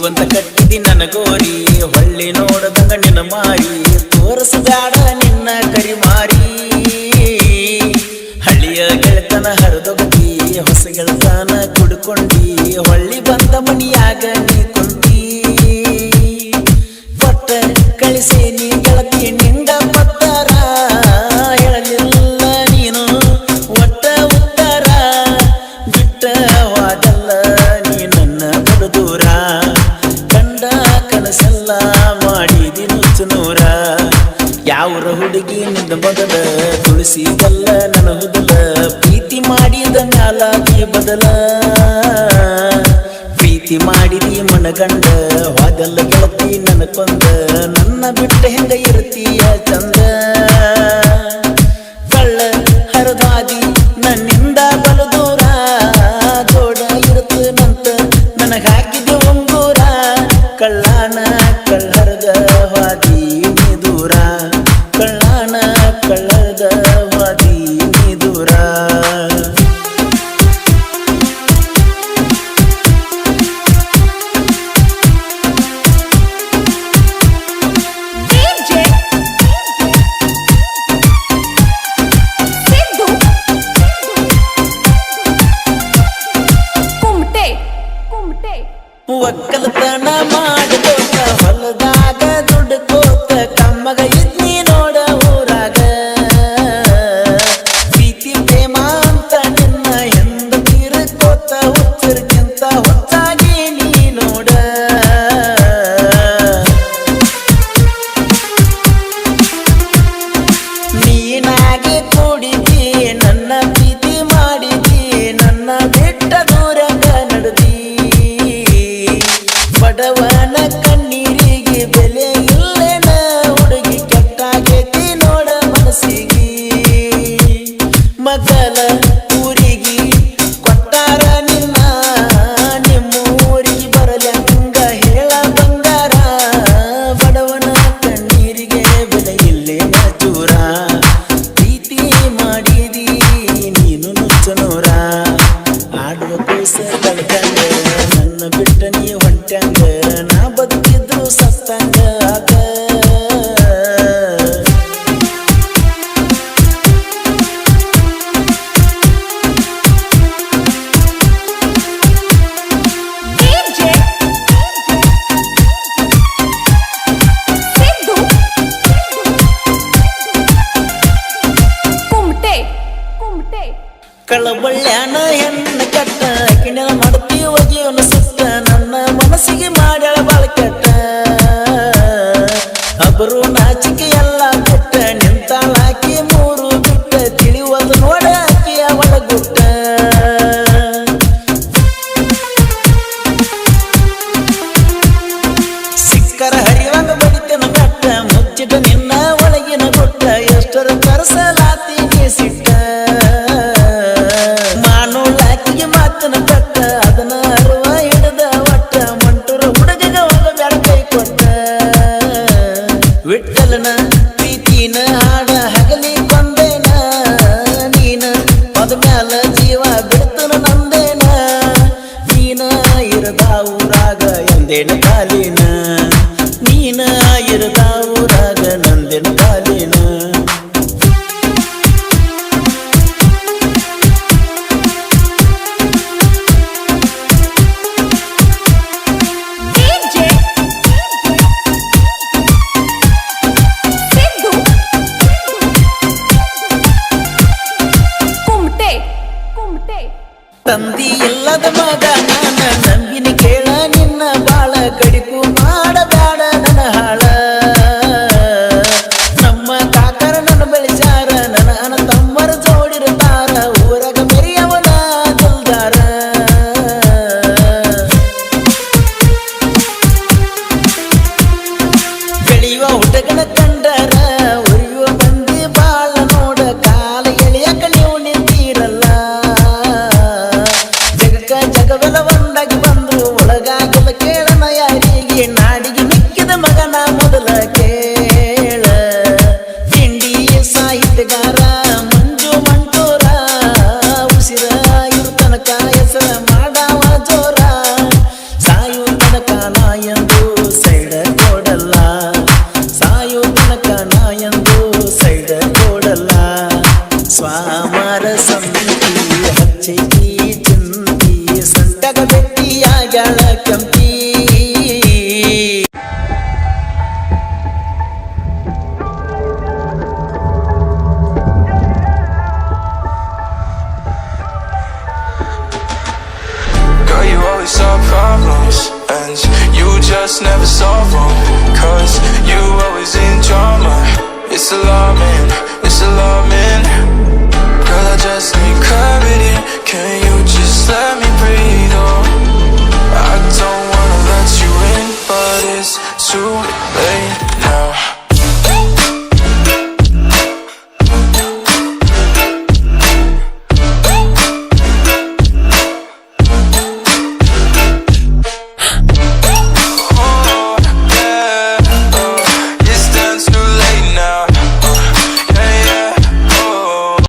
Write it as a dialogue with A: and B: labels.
A: ಜೀವಂತ ಕಟ್ಟಿದಿ ನನ್ನ ಗೋರಿ ಹೊಳ್ಳಿ ನೋಡದಂಗ ನಿನ್ನ ಮಾರಿ ತೋರಿಸಬ್ಯಾಡ ನಿನ್ನ ಕರಿಮಾರಿ ಹಳ್ಳಿಯ ಗೆಳೆತನ ಹರಿದೊಗತಿ ಹೊಸ ಗೆಳತನ ಕುಡ್ಕೊಂಡಿ ಹೊಳ್ಳಿ ಬಂದ ಮನಿಯಾಗ ನೀ ಕುಂತಿ ಕೊಟ್ಟ ಕಳಿಸಿ ನೀ ಗೆಳತಿ ನಿಂದ ಪತ್ತರ ಹೇಳಲಿಲ್ಲ ನೀನು ಒಟ್ಟ ಉತ್ತರ ಬಿಟ್ಟವಾಗಲ್ಲ ನೀ ನನ್ನ ಬಡದೂರ ಕಂಡ ಕನಸೆಲ್ಲ ಮಾಡಿದಿ ನುಚ್ಚುನೂರ ಯಾವರ ಹುಡುಗಿ ನಿಂದ ಮೊದಲ ತುಳಸಿದಲ್ಲ ನನ್ನ ಹುದಲ ಪ್ರೀತಿ ಮಾಡಿದ ಮ್ಯಾಲಾಗಿ ಬದಲ ಪ್ರೀತಿ ಮಾಡಿದಿ ಮನಗಂಡ ವಾದಲ್ಲ ಗೆಳತಿ ನನ್ನ ಕೊಂದ ನನ್ನ ಬಿಟ್ಟ ಹೆಂಗ ಇರ್ತೀಯ ಚಂದ ಕಳ್ಳ ಹರದಾದಿ ನನ್ನಿಂದ ಬಲು ದೂರ ಜೋಡ ಇರುತ್ತನಂತ ನನಗ ಹಾಕಿದ ಉಂಗೂರ ಕಳ್ಳಾನ ಕಳ್ಳರದ ವಾದಿ ನೀ ದೂರ ಕಳ್ಳಾನ ಕಳ್ಳರದ ವಾದಿ ನೀ ದೂರ ಒಕ್ಕಲತನ ಮಾಡಕೋತ ಹೊಲದಾಗ ದುಡ್ಕೋತ ಕಮ್ಮಗ ಇದ್ನಿ ನೋಡ ಊರಾಗ ಪ್ರೀತಿ ಪ್ರೇಮ ಅಂತ ನಿನ್ನ ಎಂದ ತೀರ್ಕೋತ ಹುಚ್ಚರ್ಕಿಂತ ಹೊತ್ತಾಗಿ ನೀ ನೋಡ ನೀನಾಗಿ ಕೂಡಿದಿ ನನ್ನ ಪ್ರೀತಿ ಮಾಡಿದಿ ನನ್ನ ಬಿಟ್ಟ ದೂರಗ ನಡೆದಿ ಬಡವನ ಕಣ್ಣೀರಿಗೆ ಬೆಲೆ ಇಲ್ಲೇನ ಹುಡುಗಿ ಕೆಟ್ಟಾಗೈತಿ ನೋಡ ಮನಸ್ಸಿಗೆ ಮಗಲ ಊರಿಗೆ ಕೊಟ್ಟಾರ ನಿನ್ನ ನಿಮ್ಮೂರಿಗೆ ಬರಲಂಗ ಹೇಳ ಬಂಗಾರ ಬಡವನ ಕಣ್ಣೀರಿಗೆ ಬೆಲೆ ಇಲ್ಲೇನ ಚೂರ ಪ್ರೀತಿ ಮಾಡಿದಿ ನೀನು ನುಚ್ಚನೂರ ಆಡುವ ಕೂಸ ಕಳ್ಕಂಡ ನನ್ನ ಬಿಟ್ಟ ನೀ ಹೊಂಟ್ಯಂಗ ನಾ ಬದುಕಿದ್ರು ಸತ್ತಂಗ ಆಗ ಕಳಬಳ್ಳ್ಯಾನ ಹೆಣ್ಣ ಕಟ್ಟ ಕಿಣೆಲ ಮಾಡ್ತಿ ಒಗಿಯವನ ಸುತ್ತ ನನ್ನ ಮನಸ್ಸಿಗೆ ಮಾಡ್ಯಾಳ ಬಾಳ ಕೆಟ್ಟ ಅಬರು ನಾಚಿಕೆ ಎಲ್ಲ ಬಿಟ್ಟ ನಿಂತಾಳಾಕಿ ಮೂರು ಬಿಟ್ಟ ತಿಳಿಯುವುದು ನೋಡ ಆಕಿಯ ಒಳಗುಟ್ಟ ಸಿಕ್ಕರ ಹರಿವಂಗ ಬಡಿತನ ಕಟ್ಟ ಮುಚ್ಚಿಟ ನಿನ್ನ ಒಳಗಿನ ಗುಟ್ಟ ಎಷ್ಟರ ತರಸಲಾತಿ ನೀ ಸಿಟ್ಟ ಮಾತನ ಕಟ್ಟ ಅದನ್ನ ಅರುವ ಹಿಡದ ಒಟ್ಟ ಮಂಟೂರ ಹುಡುಗಗ ಹೋಗಬ್ಯಾಡ ಕೈ ಕೊಟ್ಟ ವಿಠಲನ ಪ್ರೀತಿನ ಹಾಡ ಹಗಲಿ ಕೊಂದೇನ ನೀನ ಅದ ಮ್ಯಾಲ ಜೀವ ಬಿಡ್ತನ ನಂದೇನ ನೀನ ಇರದ ಊರಾಗ ಎಂದೇನ ಕಾಲಿನ ನೀನ ಇರದ ಊರಾಗ ನಂದೇನ ಕಾಲಿನ ತಂದಿ ಇಲ್ಲದ ಮಗ ನಾನ ನಂಬಿನ ಕೇಳ ನಿನ್ನ ಬಾಳ ಕಡಿಪು ಮಾಡಬೇಡ ನನ್ನ ಹಾಳ ನಮ್ಮ ಕಾಕರ ನನ್ನ ಬೆಳೆಸಾರ ನನ್ನ ಅನ ತಮ್ಮರ ಜೋಡಿರ್ತಾರ ಊರಾಗ ಮೆರಿಯವನ ದಿಲ್ದಾರ ಬೆಳೆಯುವ ಹುಡುಗನ ಕಂಡರ ಉರಿಯುವ ಮಂದಿ ಬಾಳ ನೋಡ ಕಾಲ ಎಳೆಯಕ ನೀವು ನಿಂತಿರಲ್ಲ ಜಗವೆಲ್ಲ ಒಂದಾಗಿ ಬಂದ್ರು ಒಳಗಾಗಲ ಕೇಳನ ಯಾರಿಗೆ ನಾಡಿಗೆ ಮಿಕ್ಕಿದ ಮಗನ ಮೊದಲ ಕೇಳ ತಿಂಡಿ ಸಾಹಿತ್ಯಗಾರ ಮಂಜು ಮಂಟೂರ ಉಸಿರ ಇರು ತನಕ ಹೆಸರ ಮಾಡಾವ ಜೋರ ಸಾಯು ತನಕ ನಾಯಿ ಆಗ್ಯಾಳ Kempi
B: Girl, you always solve problems, and you just never solve them. Cause you always in drama. It's alarming, it's alarming. Girl, I just need clarity. Can you